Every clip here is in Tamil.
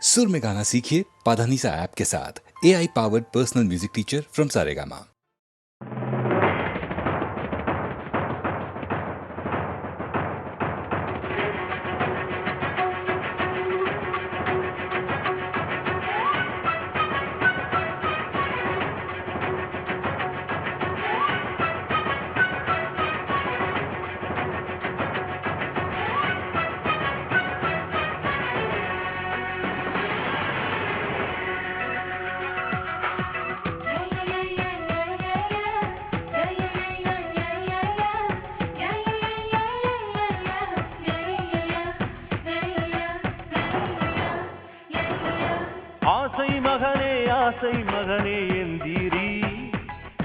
सुर में गाना सीखिए पाधानीसा ऐप के साथ। AI powered personal music teacher from Saregama. ஆசை மகனே எந்திரி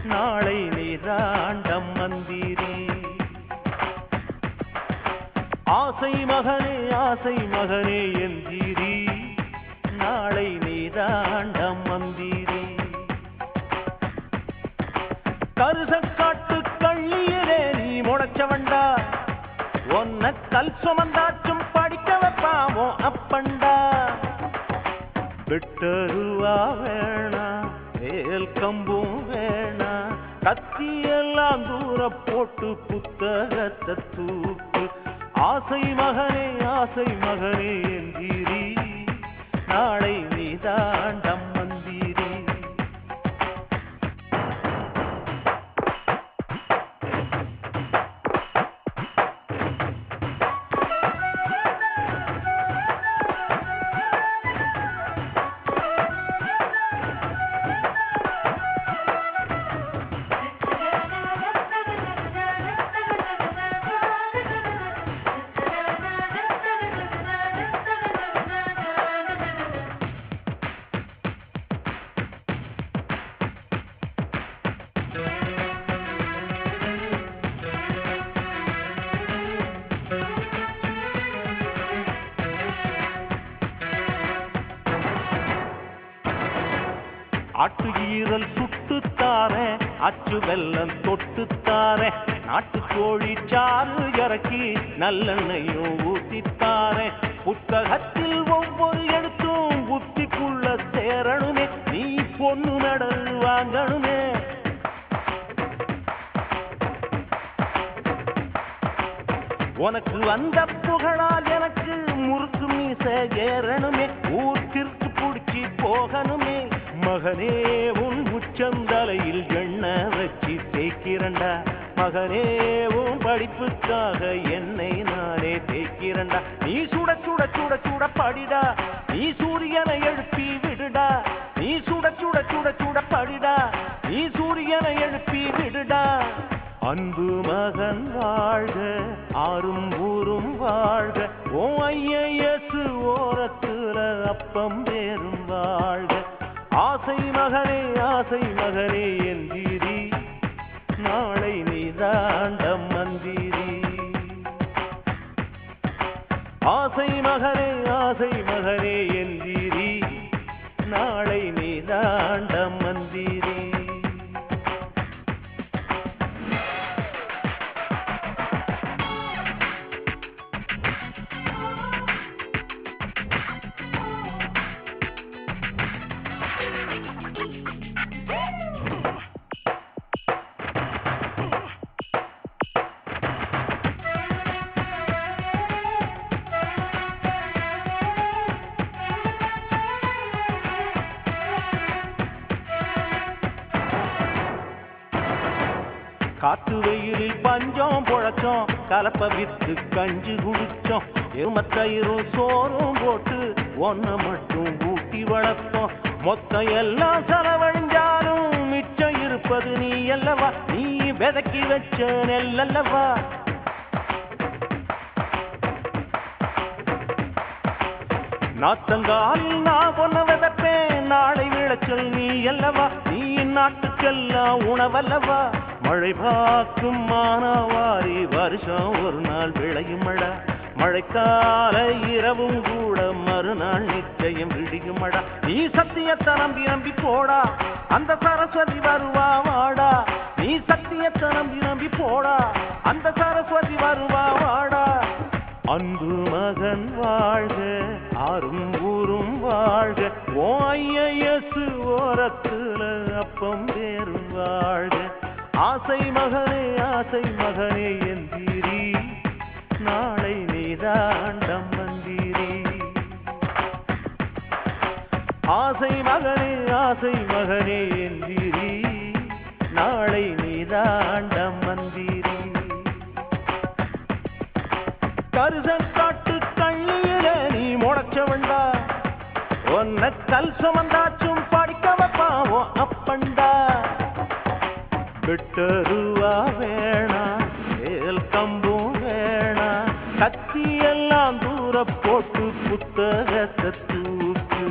நாளை நீராண்டம் மந்திரி. ஆசை மகனே எந்திரி நாளை நீராண்டம் மந்திரி. கருசக்காட்டு கள்ளியிலே நீ முளைச்சவண்டா, ஒன்ன கல் சுமந்தாச்சும் படிக்க வைப்பாமோ அப்பண்டா. வெட்டருவா வேணா வேல் கம்பும் வேணா, கத்தியெல்லாம் தூர போட்டு புத்தகத்தை தூக்கு. ஆசை மகனே எந்திரி நாளை நீதாண்டம் மந்திரி. ஆட்டு ஈரல் சுட்டுத்தாரே, அச்சு வெல்லம் தொட்டுத்தாரே, நாட்டுக்கோழி சாறு இறக்கி நல்லெண்ணையும் ஊத்தித்தாரே. புத்தகத்தில் ஒவ்வொரு எழுத்தும் புத்திக்குள்ள சேரணுமே, நீ பொண்ணு மெடல் வாங்கணுமே. உனக்கு வந்த புகழால் எனக்கு முறுக்கு மீச ஏறணுமே, ஊர்த்திற்கு புடிச்சி போகணுமே. மகனே உன் உச்சந்தலையில் எண்ணெய் வச்சு தேய்க்கிறண்டா, மகனே உன் படிப்புக்காக என்னை நானே தேய்க்கிறண்டா. நீ சுட சுட சுட சுட படிடா, நீ சூரியனை எழுப்பி விடுடா. நீ சுட சுட சுட சுட படிடா, நீ சூரியனை எழுப்பி விடுடா. அன்பு மகன் வாழ்க, ஆறும் ஊரும் வாழ்க, ஓ IAS ஓரத்துல அப்பம் பேரும் வாழ்க. ஆசை மகனே எந்திரி நாளை நீதாண்டம் மந்திரி. ஆசை மகனே எந்திரி நாளை நீதாண்டம் மந்திரி. காத்து வெயிலில் பஞ்சம் பொழச்சோம், கலப்ப வித்து கஞ்சி குடிச்சோம், எருமத்தயிரும் சோறும் போட்டு ஒன்ன மட்டும் ஊட்டி வளர்த்தோம். மொத்தம் எல்லாம் செலவழிஞ்சாலும் மிச்சம் இருப்பது நீ அல்லவா, நீ விதக்கி வச்ச நெல்லல்லவா. நாத்தங்காலில் நான் பொன்ன விதப்பேன், நாளை விளைச்சல் நீ அல்லவா, நீ நாட்டுக்கெல்லாம் உணவல்லவா. மழை பார்க்கும் மானாவாரி வருஷம் ஒரு நாள் விளையும் மழை, மழைக்கால இரவும் கூட மறுநாள் நிச்சயம் விடியும் மழை. நீ சத்தியத்தை நம்பி போடா, அந்த சரஸ்வதி வருவா வாடா. நீ சத்தியத்தை நம்பி போடா, அந்த சரஸ்வதி வருவா வாடா. அன்பு மகன் வாழ்க, ஆறும் ஊரும் வாழ்க ஓஐஎஸ் ஓரத்துல அப்பம் பேரும் வாழ்க ஆசை மகனே எந்திரி நாளை நீதாண்டம் மந்திரி ஆசை மகனே எந்திரி நாளை நீதாண்டம் மந்திரி கருசன் காட்டு கண்ணியில நீ முளைச்சவண்டா ஒன்ன கல் சுமந்தாச்சும் படிக்க வைப்பாவோ அப்பண்டா விட்டருவா வேணா வேல் கம்பும் வேணா கத்தியெல்லாம் தூர போட்டு புத்தகத்தை தூக்கு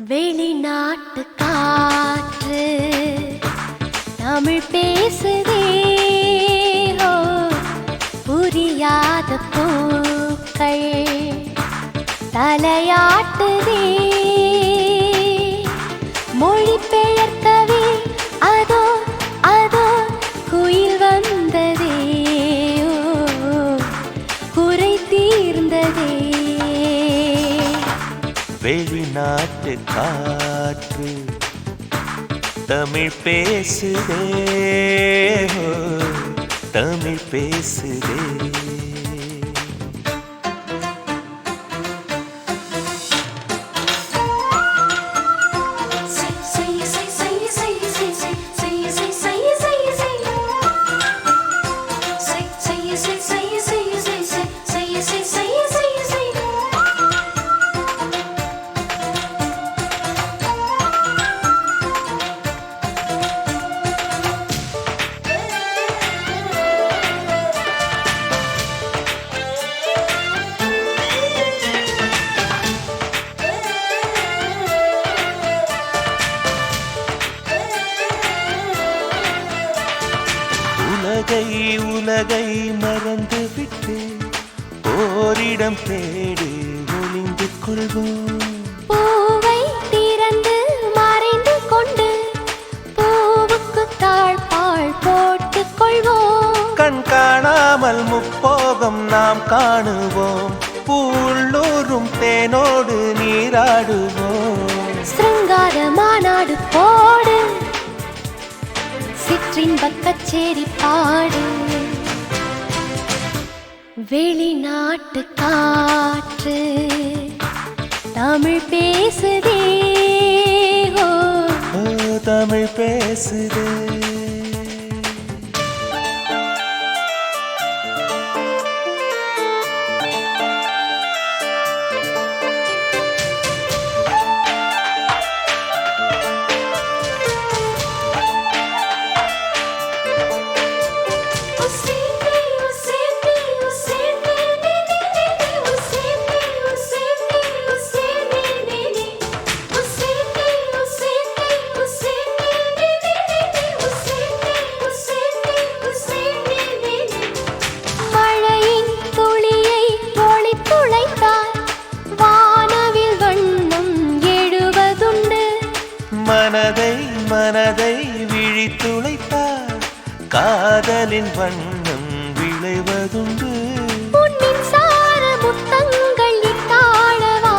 வெளிநாட்டு காற்று தமிழ் பேசுதே புரியாத பூக்கள் தலையாட்டுதே மொழி பெயர்த்தவே அதோ அதோ குயில் வந்ததே குறை தீர்ந்ததே வெளிநாட்டு காற்று தமிழ் பேசுதே தமிழ் பேசுதே உலகை மறந்து விட்டு ஓரிடம் தேடி ஒளிந்து கொள்வோம் பூவை திறந்து மறைந்து கொண்டு பூவுக்கு தாழ்பாள் போட்டுக் கொள்வோம் கண் காணாமல் முப்போகம் நாம் காணுவோம் பூள்ளூரும் தேனோடு நீராடுவோம் சிருங்கார மாநாடு போடு சிற்றின்பக் கச்சேரி பாடு வெளிநாட்டு காற்று தமிழ் பேசுதே தமிழ் பேசுதே மனதை விழித்துளைத்தார் காதலின் வண்ணம் விளைவதுண்டு மின்சார முத்தங்கள் இட்டாடவா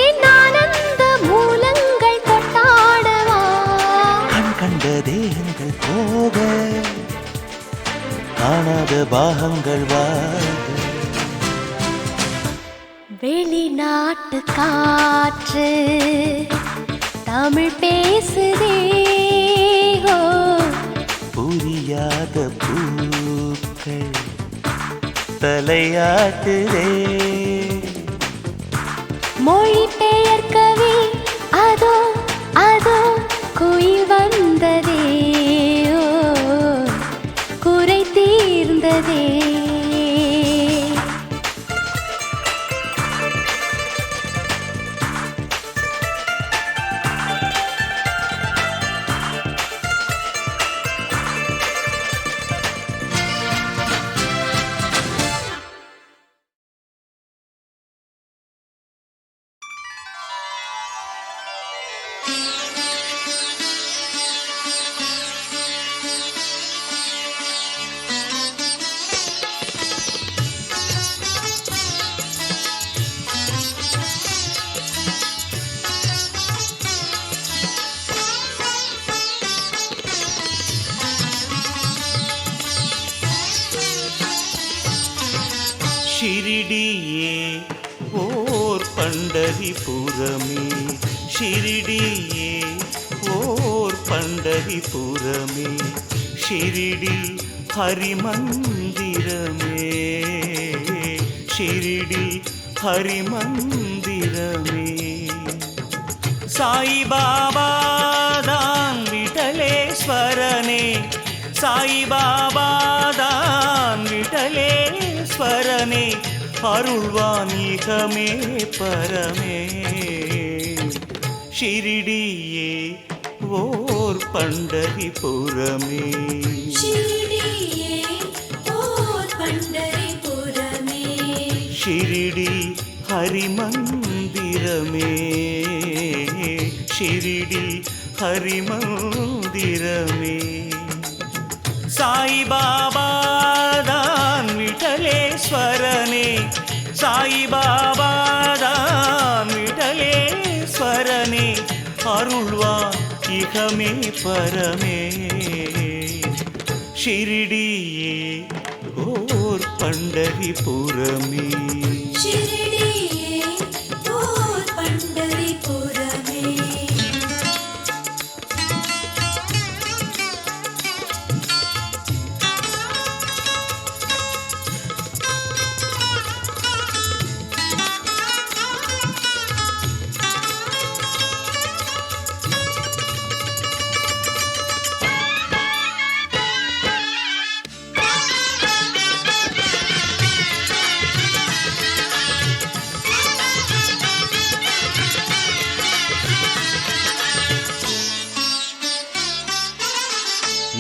என் ஆனந்த மூலங்கள் கொட்டாடவா கண் கண்ட தேகங்கள் போக காணாத பாகங்கள் வாழ வெளிநாட்டு காற்று தமிழ் பேசுதே ஓ. புரியாத பூக்கள் தலையாட்டுதே. மொழி பெயர்க்கவே அதோ அதோ குயில் வந்ததே ஓ, குறை தீர்ந்ததே. ஷிரிடியே ஓர் பண்டரிபுரமே, ஷிரிடியே ஓர் பண்டரிபுரமே, ஷிரிடி ஹரிமந்திரமே, ஷிரிடி ஹரிமந்திரமே. சாயிபாபா தான் விட்டலேஸ்வரனே, சாயிபாபா தான் விட்டலேஸ்வரனே, அருள்வான் இகமே பரமே. ஷிரிடியே ஓர் பண்டரிபுரமே, ஷிரிடியே ஓர் பண்டரிபுரமே, ஷிரிடி ஹரிமந்திரமே, ஷிரிடி ஹரிமந்திரமே. சாயிபாபா தான் விட்டலேஸ்வரனே, சாயிபாபா தான் விட்டலேஸ்வரனே, அருள்வான் இகமே பரமே. ஷிரிடியே ஓர் பண்டரிபுரமே, ஷிரிடியே ஓர் பண்டரிபுரமே.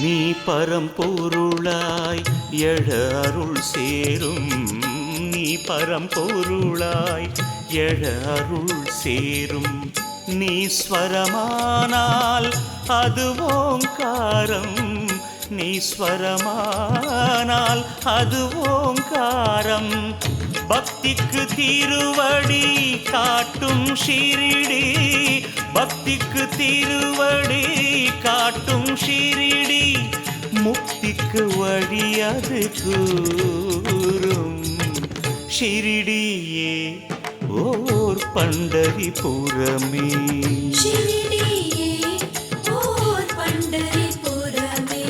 நீ பரம்பொருளாய் எழ அருள் சேரும், நீ பரம்பொருளாய் எழ அருள் சேரும். நீ ஸ்வரமானால் அது ஓங்காரம், நீ ஸ்வரமானால் அது ஓங்காரம். பக்திக்கு திருவடி காட்டும் ஷிரிடி, பக்திக்கு திருவடி காட்டும் ஷிரிடி, முக்திக்கு வழி அது கூறும். ஷிரிடியே ஓர் பண்டரிபுரமே, ஷிரிடியே ஓர் பண்டரிபுரமே.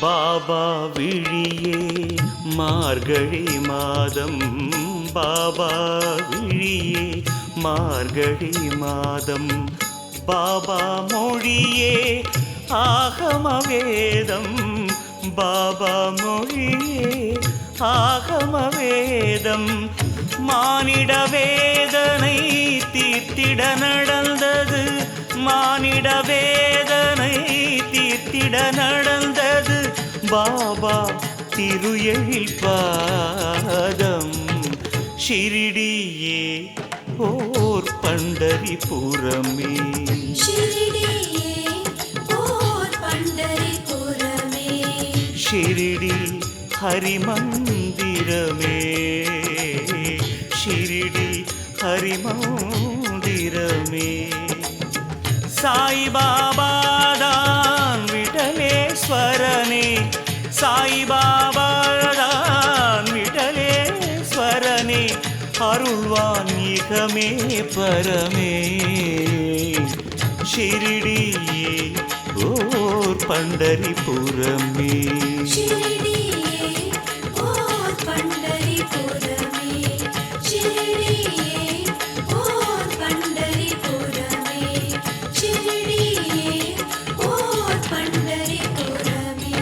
பாபா விழியே மார்கழி மாதம், பாபா விழியே மார்கழி மாதம். பாபா மொழியே ஆகம வேதம், பாபா மொழியே ஆகம வேதம். மானிட வேதனை தீர்த்திட நடந்தது, மானிட வேதனை தீர்த்திட நடந்தது, பாபா திரு எழில் பாதம். ஷிரிடியே ஓர் பண்டரிபுரமே ஷிரடியே ஓர் பண்டரிபுரமே ஷிரிடி ஹரிமந்திரமே ஷிரிடி ஹரிமந்திரமே சாய்பாபாதான் விட்டலேஸ்வரனே சாய்பாபாதான் விட்டலேஸ்வரனே அருள்வான் இகமே பரமே ஷிரிடியே ஓர் பண்டரிபுரமே ஷிரடியே ஓர் பண்டரிபுரமே ஷிரடியே ஓர் பண்டரிபுரமே ஷிரடியே ஓர் பண்டரிபுரமே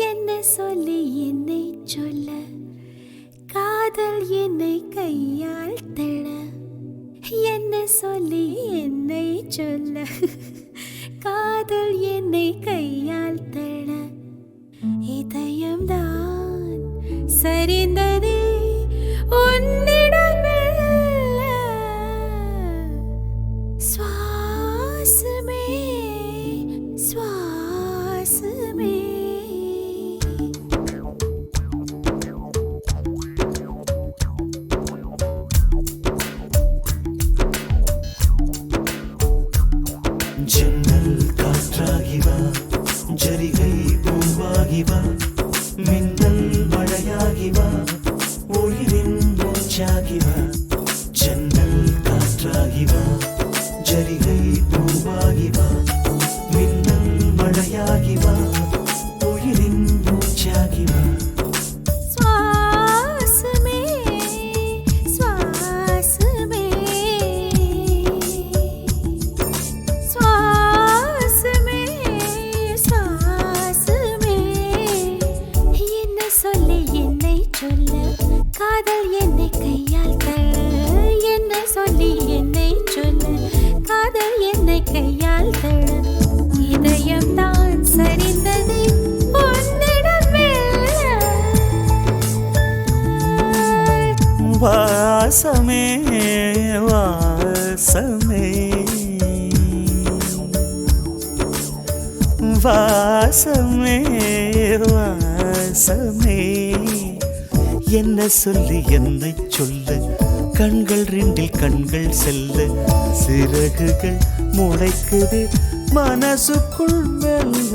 என்ன சொல்லி என்னை சொல்ல காதல் என்னை கையால் தள்ள என்ன சொல்லி என்னை சொல்ல காதல் என்னை கையால் தள்ள இதயம்தான் சரிந்ததே உன்னிடமெல்ல சுவாசமே சுவாசமே ஜன்னல் காற்றாகிவா ஜரிகை பூவாகிவா மின்னல் மழையாகிவா உயிரின் மூச்சாகிவா ஜன்னல் காற்றாகிவா ஜரிகை பூவாகிவா மின்னல் மழையாகிவா உயிரின் மூச்சாகிவா சுவாசமே சுவாசமே சுவாசமே சுவாசமே என்ன சொல்லி என்னை சொல்ல காதல் என்னை கையால் தள்ள என்ன சொல்லி என்னை சொல்ல காதல் என்னை கையால் தள்ள இதயம்தான் சரிந்தது உன்னிடமெல்ல வாசமே வாசமே வாசமே வாசமே என்ன சொல்லி என்னை சொல்ல கண்கள் ரெண்டில் கண்கள் செல்ல சிறகுகள் முளைக்குது மனசுக்குள் மெல்ல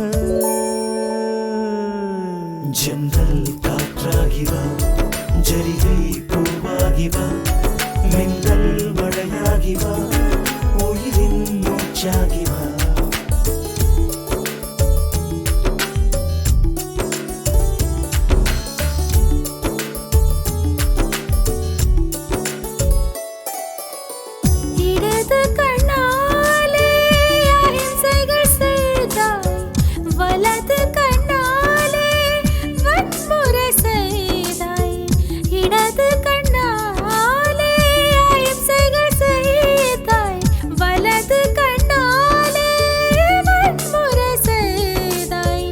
ஜன்னல் காற்றாகிவா ஜரிகை பூவாகிவா மின்னல் மழையாகிவா உயிரின் மூச்சாகிவா இடது கண்ணாலே அஹிம்சைகள் செய்தாய் வலது கண்ணாலே வன்முறை செய்தாய் இடது கண்ணாலே அஹிம்சைகள் செய்தாய் வலது கண்ணாலே வன்முறை செய்தாய்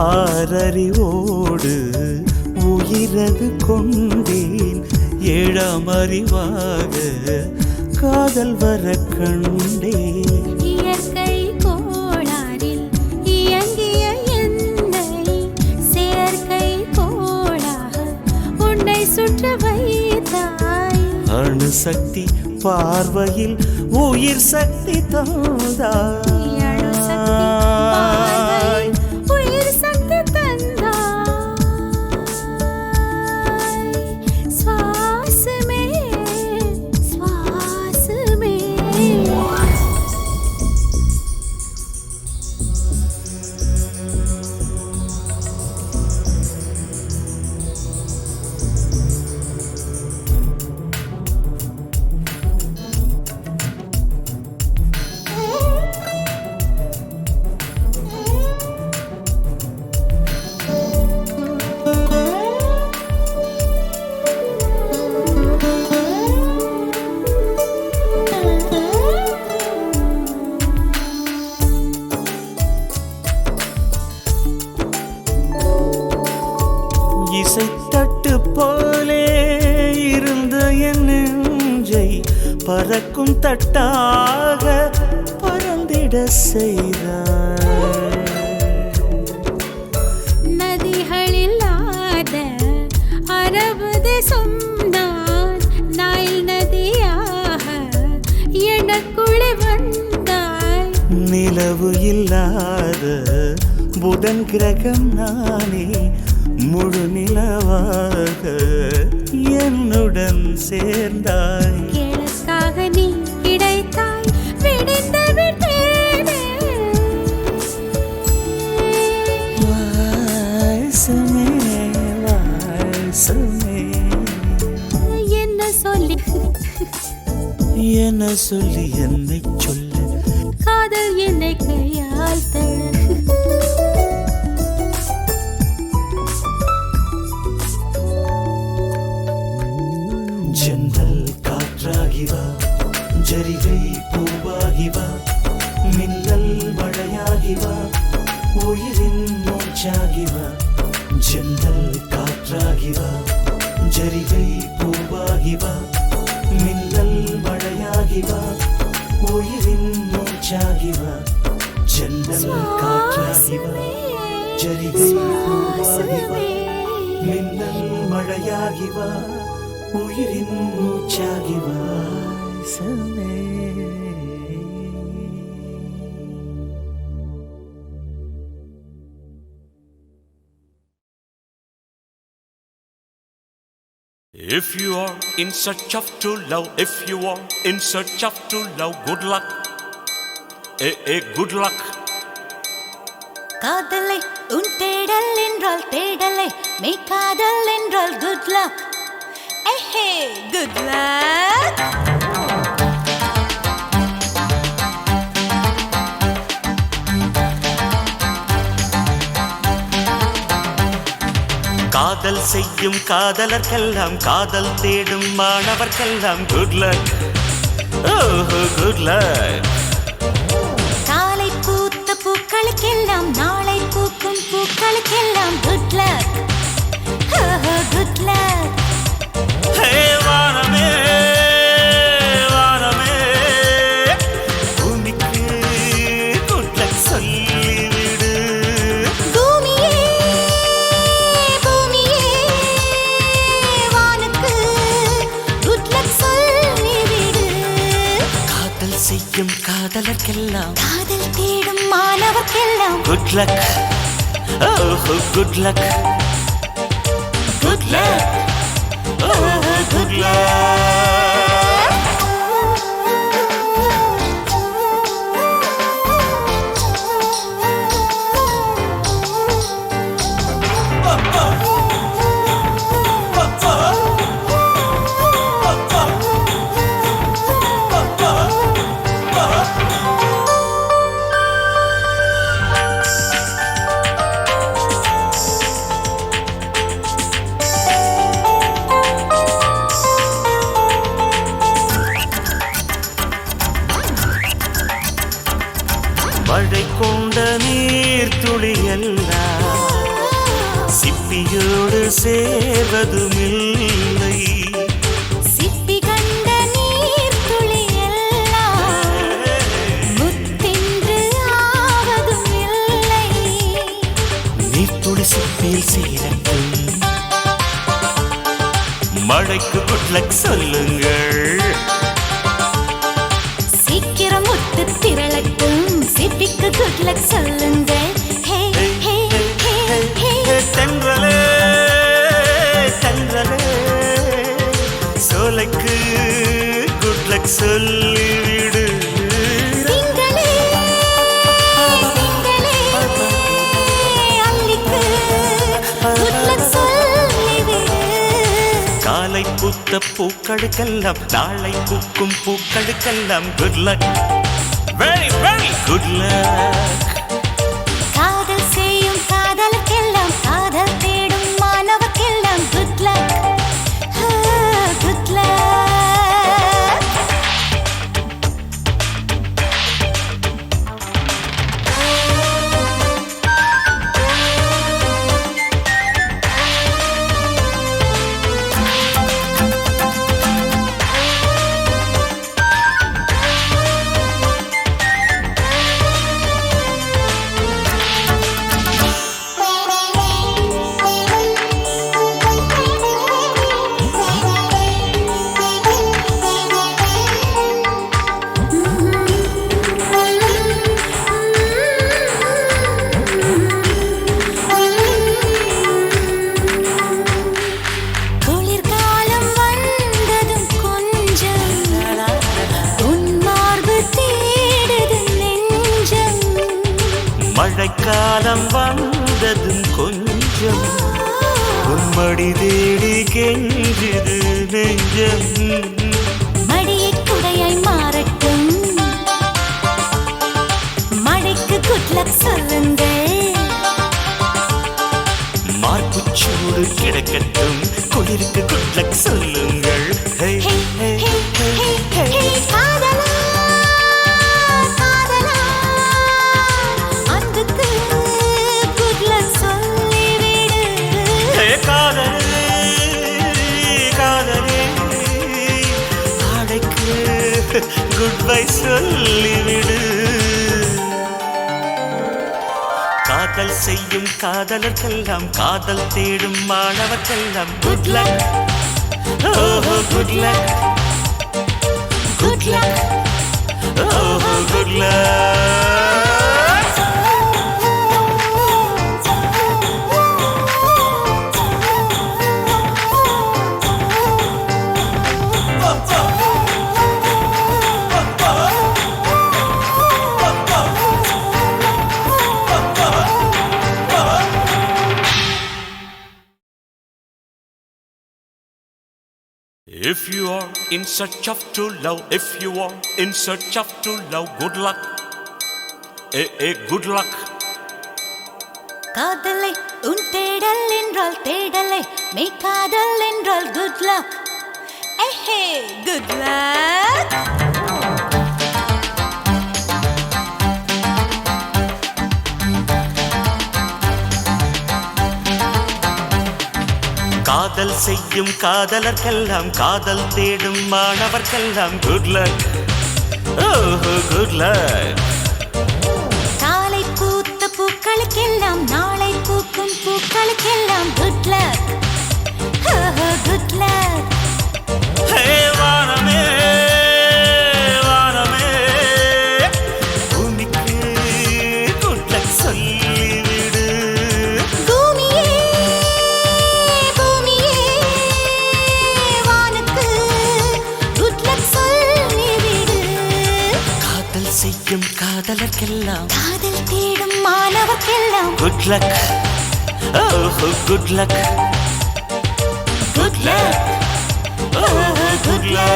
ஆறறிவோடு உயிரது கொண்டேன் ஏழாம் அறிவாக காதல் வர கண்டேன் இயற்கை கோளாறில் இயங்கிய என்னை செயற்கை கோளாக உன்னை சுற்ற வைத்தாய் அணுசக்தி பார்வையில் உயிர் சக்தி தந்தாய் அணுசக்தி பார்வையில் உயிர் சக்தி தந்தாய் சுவாசமே சுவாசமே பறக்கும் தட்டாக பறந்திட செய்தாய். நதிகளில்லாத அரபு தேசம் நான் நைல் நதியாக எனக்குள்ளே வந்தாய். நிலவு இல்லாத புதன் கிரகம் நானே முழு நிலவாக என்னுடன் சேர்ந்தாய். எனக்காக நீ கிடைத்தாய் விடிந்து விட்டேனே. வாசமே வாசமே என்ன சொல்லி என்ன சொல்லி என்னை சொல்ல காதல் என்னை கையால் தழ. ஜன்னல் காற்றாகி வா, ஜரிகை பூவாகி வா, மின்னல் மழையாகி வா, உயிரின் மூச்சாகி வா. ஜன்னல் காற்றாகி வா, ஜரிகை பூவாகி வா, மின்னல் மழையாகி வா, உயிரின் மூச்சாகி வா. ஜன்னல் காற்றாகி வா, ஜரிகை பூவாகி வா, மின்னல் மழையாகி வா, உயிரின் மூச்சாகி வாசமே. If you are in search of true love, if you are in search of true love, good luck. Good luck. காதலை உன் தேடல் என்றால் தேடலை மெய் காதல் என்றால் குட் லக். ஏஹே குட் லக். காதல் செய்யும் காதலர்க்கெல்லாம் காதல் தேடும் மாணவர்க்கெல்லாம் குட் லக். ஓஹோ குட் லக். காலை பூத்த பூக்களுக்கெல்லாம் நாளை பூக்கும் பூக்களுக்கெல்லாம் குட் லக். Good luck. ஹே வானமே வானமே பூமிக்கு குட் லக் சொல்லிவிடு. பூமியே பூமியே வானுக்கு குட் லக் சொல்லிவிடு. காதல் செய்யும் காதலர்க்கெல்லாம் காதல் தேடும் மாணவர்க்கெல்லாம் குட் லக். ஓஹோ குட் லக். Good luck. ஓஹோ குட் லக். மழை கொண்ட நீர் துளியெல்லாம் சிப்பியோடு சேர்வதுமில்லை. சிப்பி கண்ட நீர் துளியெல்லாம் முத்தின்று ஆவதும் இல்லை. நீர்த்துளி சிப்பியில் சேரட்டும். மழைக்கு குட் லக் சொல்லுங்கள். சீக்கிரம் முத்து திரளட்டும் சிப்பிக்கு குட் லக் சொல்லுங்கள். ஹே ஹே ஹே ஹே தென்றலே தென்றலே சோலைக்கு குட் லக் சொல்லிவிடு. திங்களே திங்களே அல்லிக்கு குட் லக் சொல்லிவிடு. காலை பூத்த பூக்களுக்கெல்லாம் நாளை பூக்கும் பூக்களுக்கெல்லாம் good luck. Very very good luck. காதல் செய்யும் காதலுக்கெல்லாம் காதல் தேடும் மாணவர்க்கெல்லாம் குட் லக். Good luck. மழைக்காலம் வந்ததும் கொஞ்சம் உன்மடி தேடி கெஞ்சுது நெஞ்சம். மடியை குடையாய் மாறட்டும், மழைக்கு குட் லக் சொல்லுங்கள். மார்புச்சூடு கிடக்கட்டும், குளிருக்கு குட் லக் சொல்லுங்கள். ஹே, ஹே, ஹே, ஹே, ஹே, ஹே, ஹே. ஹே, காதலா, காதலா, அன்புக்கு good luck சொல்லிவிடு. ஹே, காதலே, காதலே, ஆடைக்கு குட் பை சொல்லிவிடு. காதல் செய்யும் காதலர்க்கெல்லாம், காதல் தேடும் மாணவர்க்கெல்லாம் குட் லக். ஓஹோ குட் லக், குட் லக், ஓஹோ good luck. If you are in search of true love, if you are in search of true love, good luck. Good luck. காதலை உன் தேடல் என்றால் தேடலை, மெய் காதல் என்றால் குட் லக். ஏஹே குட் லக். காதல் செய்யும் காதலர்க்கெல்லாம், காதல் தேடும் மாணவர்க்கெல்லாம் குட் லக். ஓஹோ குட் லக். காலை பூத்த பூக்களுக்கெல்லாம், நாளை பூக்கும் பூக்களுக்கெல்லாம் குட் லக். Good luck. ஹே வானமே, வானமே, பூமிக்கு குட் லக் சொல்லிவிடு. பூமியே, பூமியே, வானுக்கு குட் லக் சொல்லிவிடு. காதல் செய்யும் காதலர்க்கெல்லாம், காதல் தேடும் மாணவர்க்கெல்லாம் குட் லக். ஓஹோ குட் லக், குட் லக், ஓஹோ குட் லக்.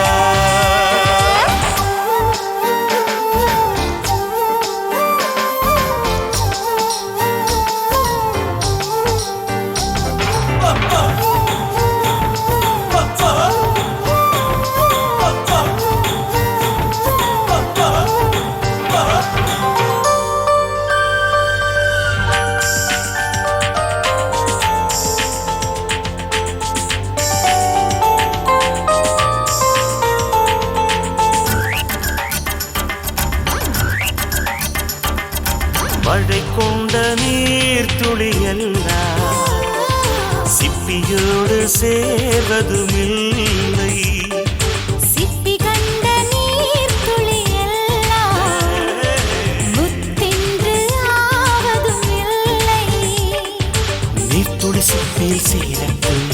மழை கொண்ட நீர் துளியெல்லாம் சிப்பியோடு சேர்வதுமில்லை. சிப்பி கண்ட நீர் துளியெல்லாம் முத்தென்று ஆவதும் இல்லை. நீர்த்துளி சிப்பியில் சேரட்டும்,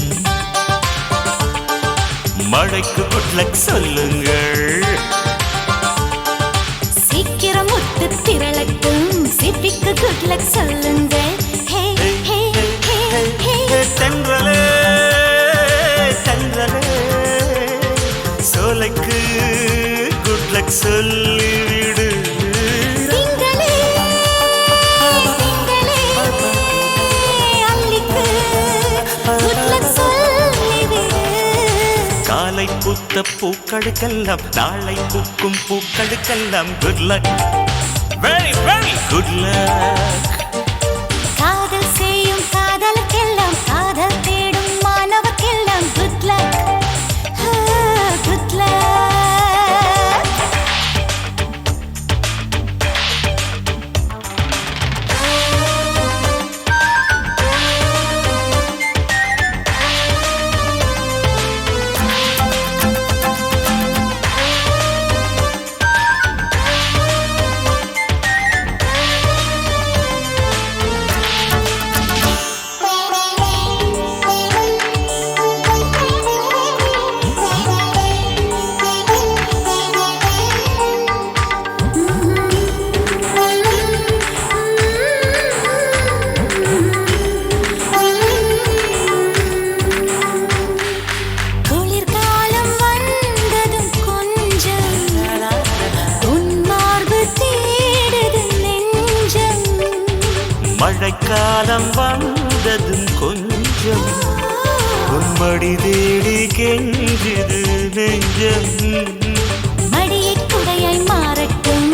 மழைக்கு குட் லக் சொல்லுங்கள். சீக்கிரம் முத்து திரளட்டும், சிப்பிக்கு குட் லக் சொல்லுங்கள். ஹே ஹே ஹே ஹே. தென்றலே, தென்றலே, சோலைக்கு குட் லக் சொல்லிவிடு. திங்களே, திங்களே, அல்லிக்கு குட் லக் சொல்லிவிடு. காலை பூத்த பூக்களுக்கெல்லாம், நாளை பூக்கும் பூக்களுக்கெல்லாம் good luck. Very very good luck. காதல் செய்யும் காதலுக்கெல்லாம், காதல் தேடும் மாணவர்க்கெல்லாம் குட் லக். Good luck. காலம் வந்ததும் கொஞ்சம் உன்மடி தேடி கெஞ்சுது நெஞ்சம் மடியை குடையாய் மாறட்டும்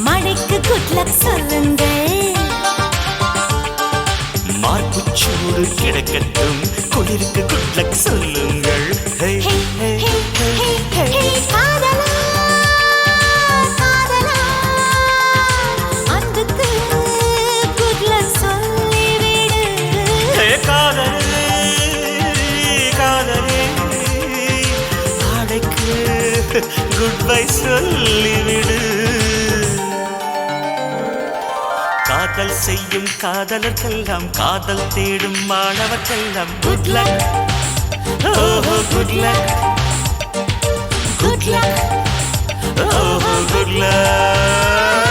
மழைக்கு குட்லக் சொல்லுங்கள் மார்புச்சூடு கிடக்கட்டும் குளிருக்கு குட்லக் சொல்லுங்கள் ஹே ஹே ஹே ஹே காதலா காதலா அன்புக்கு குட்லக் சொல்லிவிடு ஹே காதலே காதலே ஆடைக்கு குட் பை சொல்லிவிடு காதல் செய்யும் காதலர்க்கெல்லாம் காதல் தேடும் மாணவர்க்கெல்லாம் குட் லக் ஓஹோ குட் லக் குட் லக் ஓஹோ குட் லக்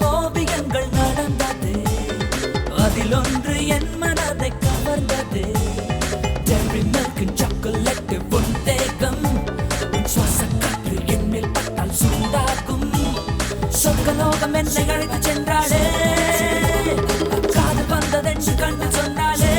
ஓவியங்கள் நடந்தது அதில் ஒன்று என் மனதை கவர்ந்தது சாக்லேட் உன் தேகம் உன் சுவாச காற்று என்னில் பட்டால் சூடாகும் சொர்க்கலோகம் என்னை அழைத்து சென்றாளே காது வந்ததென்று கண்டு சொன்னாலே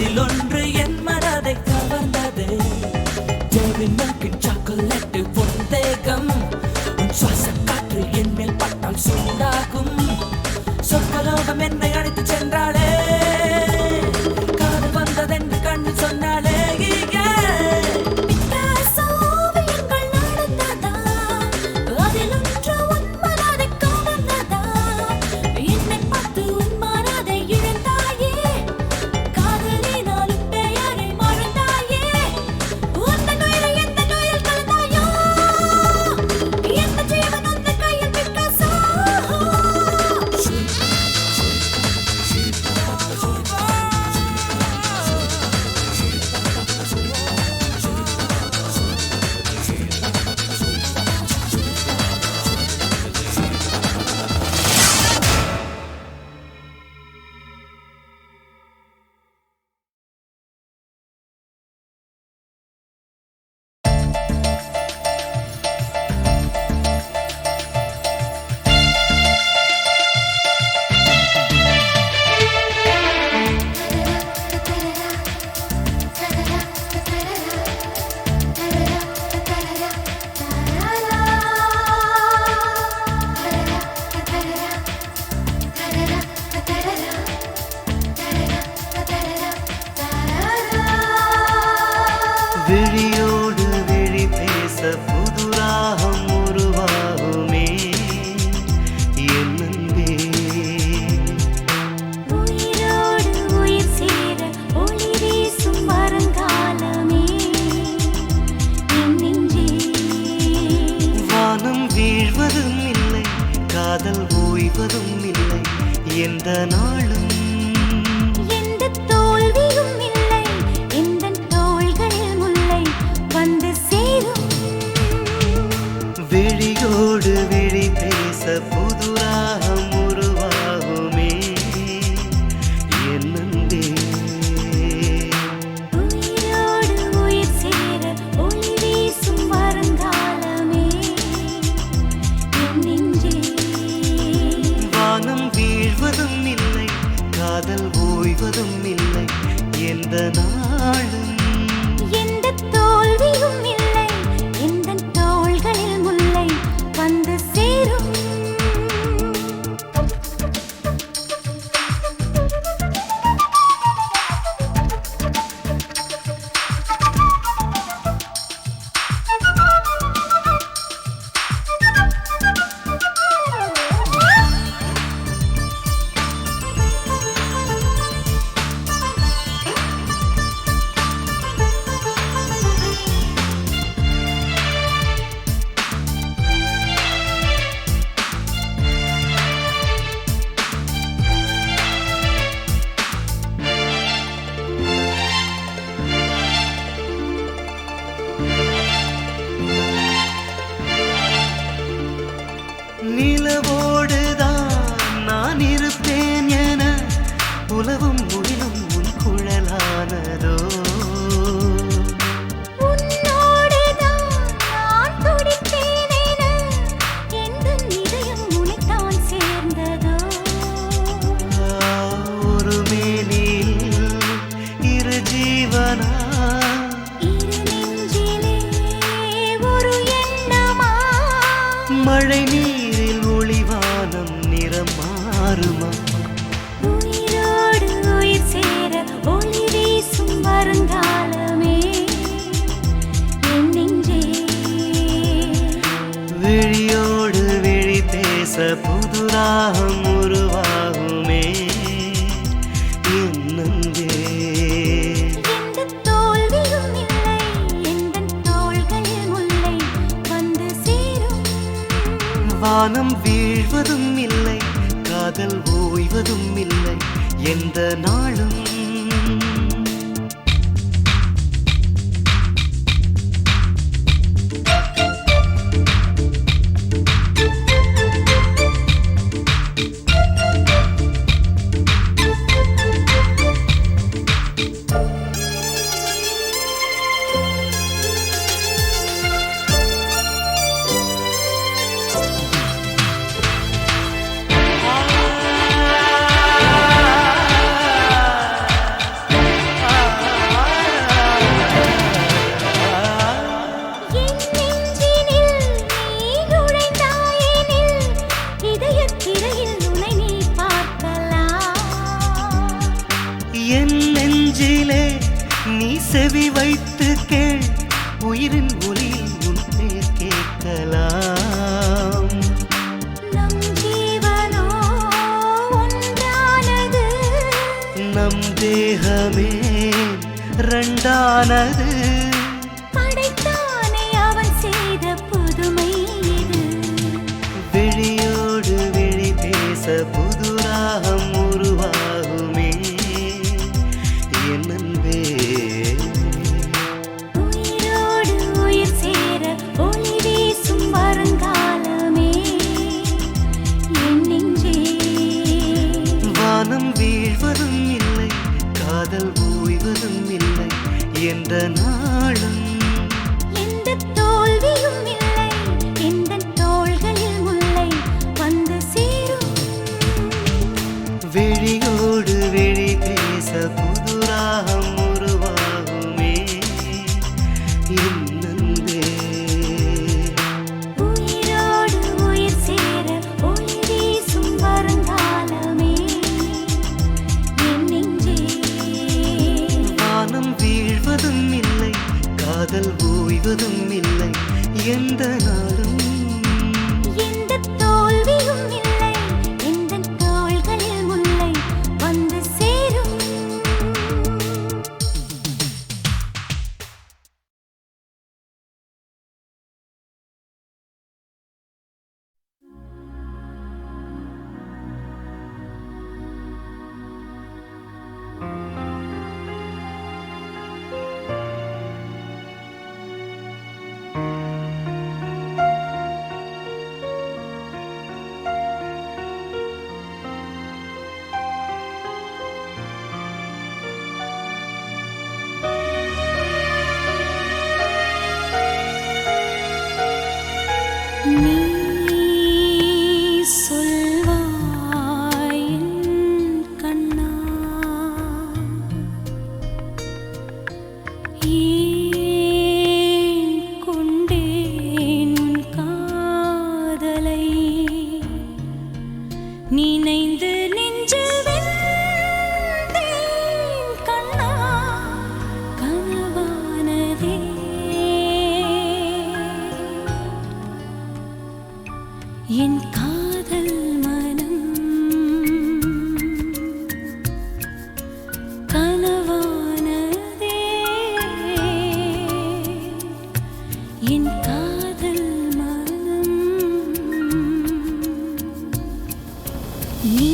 அதில் ஒன்று என் மனதை கவர்ந்தது தேவின் மில்கின் சாக்லேட் பொந்தேகம் உன் சுவாச காற்று என் மேல் பட்டால் சூடாகும் சொற்கலோகம் என்னை அழைத்து சென்றாளே காது வந்ததென்று கண்ணு சொன்னாளே விழியோடு விழி பேச புதுராகம் உருவாகுமே என் அன்பே உயிரோடு உயிர் சேர ஒளி வீசும் வருங்காலமே என் நெஞ்சே வானம் வீழ்வதும் இல்லை காதல் ஓய்வதும் இல்லை எந்த நாளும் எந்த தோல்வியும் இல்லை எந்த தோள்களில் முல்லை வந்து சேரும் விழியோடு விழி பேச புதுராகம் உருவாகுமே என் அன்பே உயிரோடு உயிர் சேர ஒளி வீசும் வருங்காலமே என் நெஞ்சே வானம் வீழ்வதும் இல்லை காதல் ஓய்வதும் இல்லை எந்த நாளும் எந்த தோல்வியும் இல்லை எந்த தோள்களில் முல்லை வந்து சேரும் நிலவோடுதான் நான் இருப்பேன் என உலவும் முகிலும் உன் குழலானதோ உன்னோடுதான் நான் துடித்தேன் என எந்தன் இதயம் உனைத்தான் சேர்ந்ததோ ஒரு மேனில் இரு ஜீவனா இரு நெஞ்சிலே ஒரு எண்ணமா மழை நீரில் ஒளிவானம் நிறம் மாறுமா உயிரோடு உயிர் சேர ஒளி வீசும் வருங்காலமே என் நெஞ்சே விழியோடு விழி பேச புதுராகம் உருவாகுமே என் அன்பே எந்த தோல்வியும் இல்லை எந்த தோள்களில் முல்லை வந்து சேரும் வானம் வீழ்வதும் இல்லை காதல் ஓய்வதும் இல்லை எந்த நாளும் என் நெஞ்சிலே நீ செவி வைத்து கேள், உயிரின் ஒளியில் உன் பேர் கேட்கலாம். நம் ஜீவனோ ஒன்றானது, நம் தேகமே ரெண்டானது. படைத்தானே அவன் செய்த புதுமை இது. விழியோடு விழி பேச புது ராகம் உருவாகுமே என் அன்பே. உயிரோடு உயிர் சேர ஒளி வீசும் வருங்காலமே என் நெஞ்சே. வானம் வீழ்வதும் இல்லை, காதல் ஓய்வதும் இல்லை என்ற நாளும். எந்த தோல்வியும் இல்லை, எந்தன் தோள்களில் முல்லை வந்து சேரும். விழியோடு விழி பேச புது ராகம் உருவாகுமே என் அன்பே. உயிரோடு உயிர் சேர ஒளி வீசும் வருங்காலமே என் நெஞ்சே. வானம் வீழ்வதும் இல்லை, காதல் ஓய்வதும் இல்லை எந்த நாளும். எந்த தோல்வியும் இல்லை, எந்தன் தோள்களில் முல்லை வந்து சேரும். நீ சொல்வாய் என் கண்ணா, ஏன் கொண்டேன் உன் காதலை நினைந்து நெஞ்சில் வெந்தேன் கண்ணா, கனவானதே. என் காதல் மனம் கனவானதே. என் காதல் மனம். நீ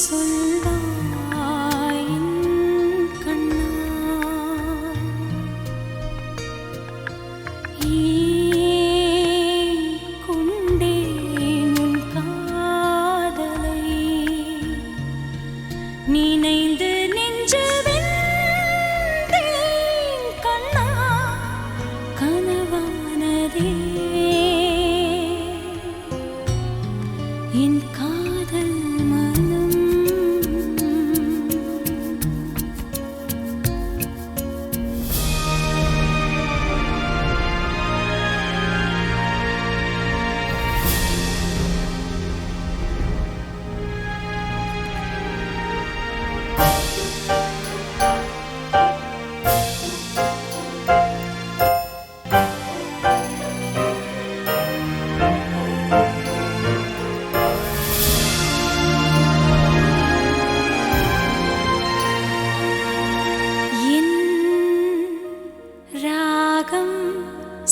சொல்வாய் என் கண்ணா, நினைந்து நெஞ்சு வெந்தேன் கண்ணா, கனவானதே. என் காதல் மனம்.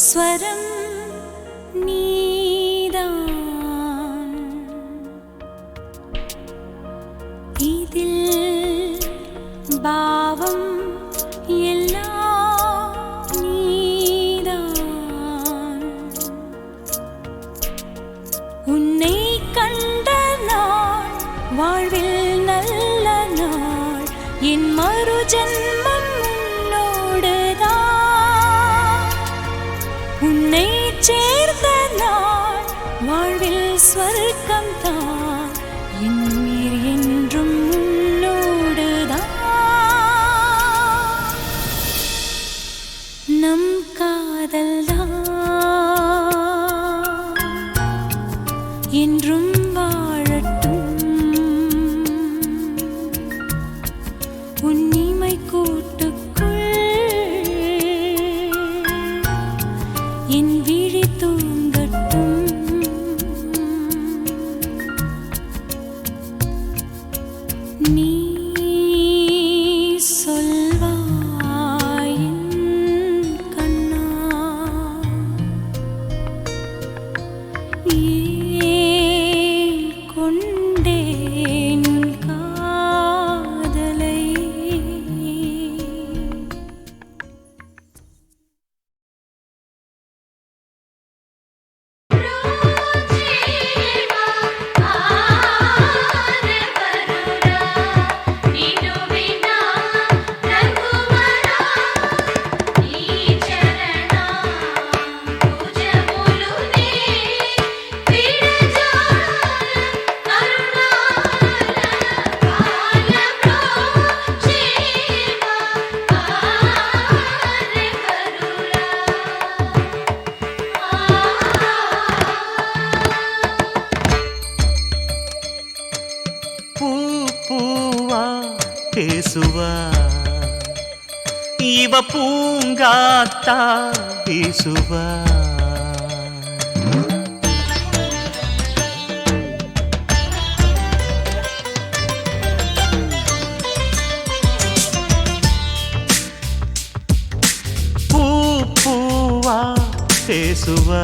ஸ்வரம் நீதான், இதில் பாவம் எல்லாம் நீதான். உன்னை கண்ட நாள் வாழ்வில் நல்ல நாள், என் மறு ஜென்மம் உன்னோடுதான். உன்னை சேர்ந்த நாள் வாழ்வில் ஸ்வர்க்கம் தான், என் உயிர் என்றும் உன்னோடுதான். நம் காதல்தான் என்றும் வாழட்டும். நீ சொல்வாய் கண்ணா ஏன் கொண்டேன் காதலை பூ பூவா பேசுவா இவ பூங்காத்தா பேசுவா பூ பூவா பேசுவா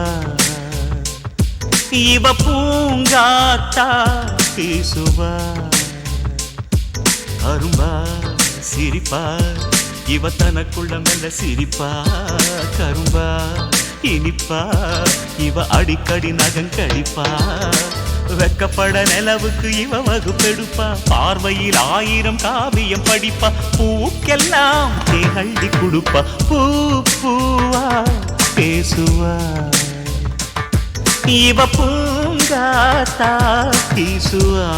இவ பூங்காத்தா பேசுவா அரும்பா சிரிப்பா இவ தனக்குள்ள மெல்ல சிரிப்பா கரும்பா இனிப்பா இவ அடிக்கடி நகங்கடிப்பா வெக்கப்பட நிலவுக்கு இவ வகுப்பெடுப்பா பார்வையில் 1000 காவியம் படிப்பா பூக்கெல்லாம் தேகள்ளி கொடுப்பா பூ பூவா பேசுவா இவ பூங்காத்தா பேசுவா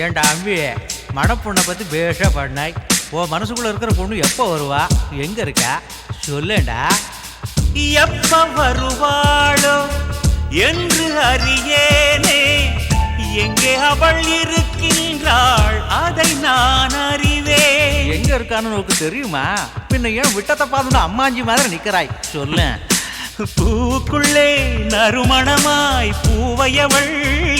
ஏண்டா அம்பி மணப்பொண்ணை பற்றி பேஷா பண்ணாய் உன் மனசுக்குள்ளே இருக்கிற பொண்ணு எப்போ வருவா எங்கே இருக்கா சொல்லேண்டா எப்ப வருவாளோ என்று அறியேனே எங்கே அவள் இருக்கின்றாள் அதை நான் அறிவேன் எங்கே இருக்கான்னு உனக்கு தெரியுமா பின்ன ஏன் விட்டத்தை பார்த்துட்டு அம்மாஞ்சி மாதிரி நிற்கிறாய் சொல்லேன் பூக்குள்ளே நறுமணமாய் பூவையவள்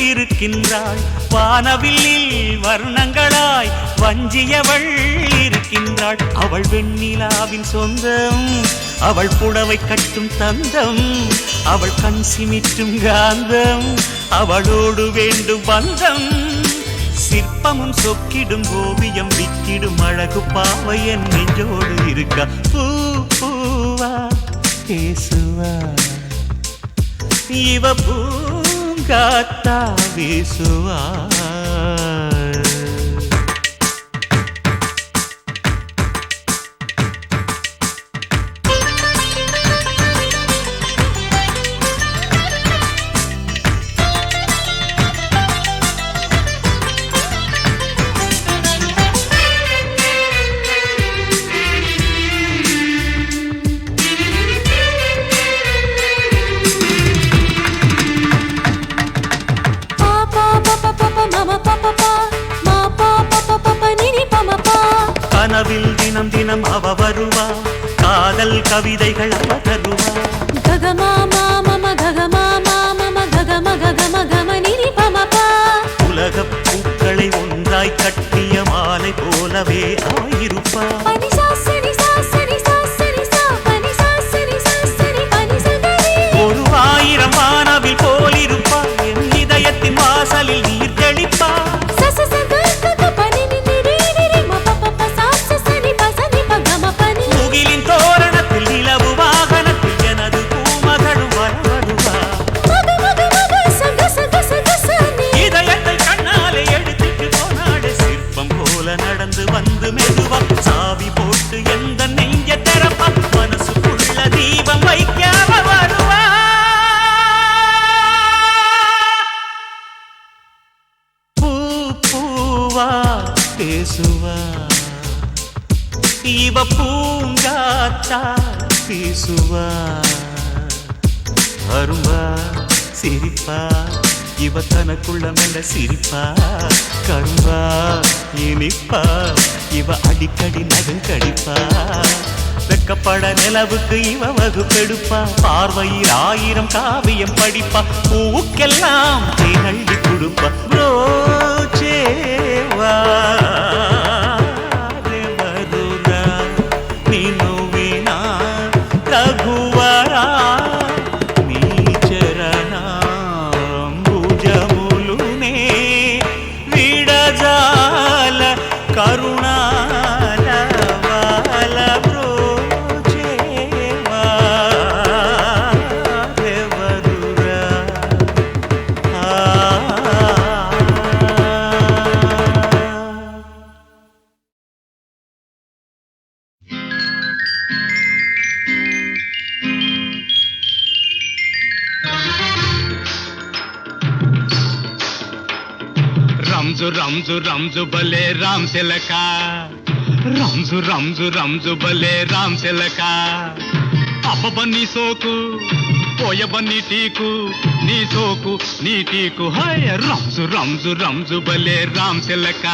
இருக்கின்றாள் வானவில்லில் வர்ணங்களாய் வஞ்சியவள் இருக்கின்றாள் அவள் வெண்ணிலாவின் சொந்தம் அவள் புடவை கட்டும் தந்தம் அவள் கண் சிமிட்டும் காந்தம் அவளோடு வேண்டும் பந்தம் சிற்பமும் சொக்கிடும் ஓவியம் விக்கிடும் அழகு பாவை என் நெஞ்சோடு இருக்கா பூ பூவா பேசுவா இவ பூங்காத்தா பேசுவா கனவில் தினம் தினம் அவ வருவா காதல் கவிதைகள் அவ தருவா ககமா மாமம ககமா மாமம ககம ககம கம நிரி பமபா உலகப் பூக்களை ஒன்றாய் கட்டிய மாலை போலவே ஆயிருப்பா பனிசா சரி சா சரி சா சரி சா பனிசா சரி சா சரி பனிசா கரி ஒரு 1000 வானவில் போலிருப்பா என் இதயத்தின் வாசலில் நீர் தெளிப்பா சச சக கக பனி நிரி நிரி மபபப சா சரி பசனி பகம பனி முகிலின் தோரணத்தில் நிலவு வாகனத்தில் எனது பூமகளும் வரவருவா மக மக மக சக சக சக சனி இதயத்தை கண்ணாலே எடுத்துட்டு போனாடு சிற்பம் போல நடந்து வந்து மெதுவா சாவி போட்டு எந்த நெஞ்ச திறப்பா மனசுக்குள்ள தீபம் வைக்க அவ வருவா பேசுவா இவ பூங்காத்தா பேசுவா அரும்பா சிரிப்பா இவ தனக்குள்ள மெல்ல சிரிப்பா கரும்பா இனிப்பா இவ அடிக்கடி நகை கடிப்பா வெக்கப்பட நிலவுக்கு இவ வகுப்பெடுப்பா பார்வையில் 1000 காவியம் படிப்பா பூவுக்கெல்லாம் தேனள்ளி கொடுப்பா ரோச்சேவா தேவதுரா நீனு வீணா ரகுவரா నీ చరణాంబుజములునే విడజాల కరుణాల వాల బ్రోచేవా దేవదురా రంజు రంజు రంజు బలే రామ్ తిలక రంజు రంజు రంజు బలే రామ్ తిలక అబ్బబ్బ నీ సోకు పోయబ నీ టీకు నీ సోకు నీ టీకు హాయ్ రంజు రంజు రంజు బలే రామ్ తిలక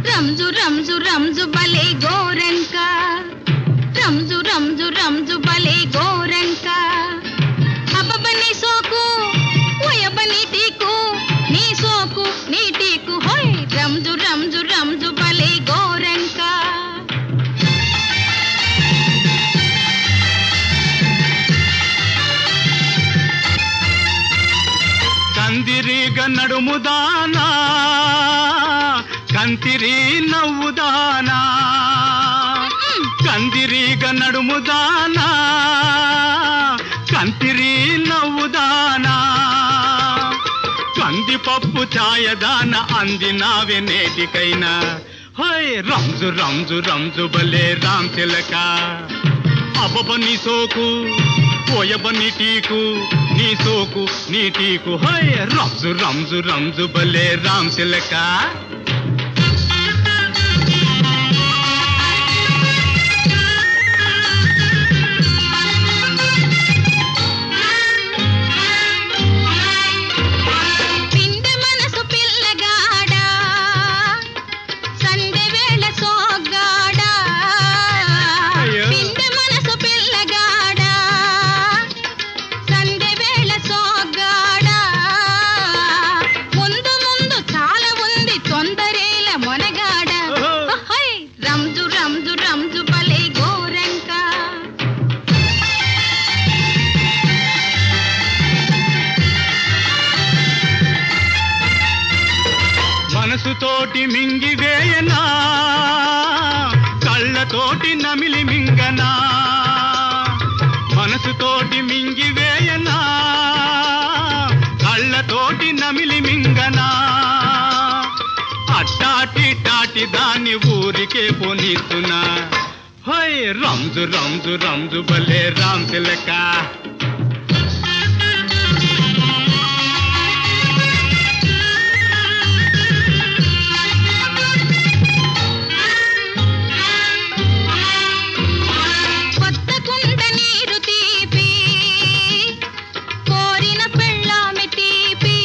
రంజు రంజు రంజు బలే గోరంక రంజు రంజు రంజు బలే గోరంక అబ్బబ్బ నీ సోకు ఓయబ్బ నీ టీకు నీ సోకు నీ టీకు హోయ్ రంజు రంజు రంజు బలే గోరంక కందిరీగ నడుముదానా కంతిరి నవ్వుదానా కందిరీగ నడుముదానా కంతిరి నవ్వుదానా కందిపప్పు ఛాయదాన అందినావే నేటికైనా హోయ్ రంజు రంజు రంజు బలే రామ్ తిలక అబ్బబ్బ నీ సోకు పోయబ నీ టీకు నీ సోకు నీ టీకు హోయ్ రంజు రంజు రంజు బలే రామ్ తిలక పిండె మనసు పిల్లగాడా సందె వేళ సోగ్గాడా అయ్యో. పిండె మనసు పిల్లగాడా సందె వేళ సోగ్గాడా ముందు ముందు చాలా ఉంది తొందరేల మొనగాడ ఓహో. హై రంజు రంజు రంజు బలే గోరంక మనసుతోటి మింగి వేయనా కళ్ళతోటి నమిలి మింగనా మనసుతోటి మింగి వేయనా కళ్ళతోటి నమిలి మింగనా అట్టాటి టాటి దాన్ని ఊరికే పోనిస్తున్నా హోయ్ రంజు రంజు రంజు బలే రామ్ తిలక కొత్త కుండ నీరు తీపి కోరిన పెళ్ళామె తీపి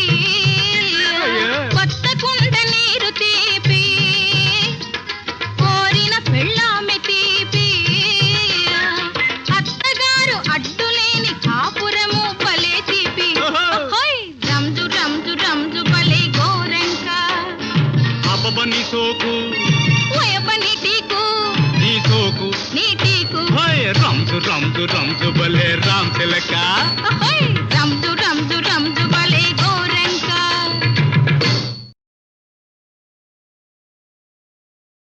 కొత్త కుండ నీరు తీపి కోరిన పెళ్ళామె తీపి అత్తగారు అడ్డులేని కాపురము భలే తీపి హోయ్ రంజు రంజు రంజు భలే గోరంక అబ్బబ్బ నీ సోకు ఓయబ్బ నీ టీకు నీ సోకు నీ టీకు హోయ్ రంజు రంజు రంజు బలే రామ్ తిలక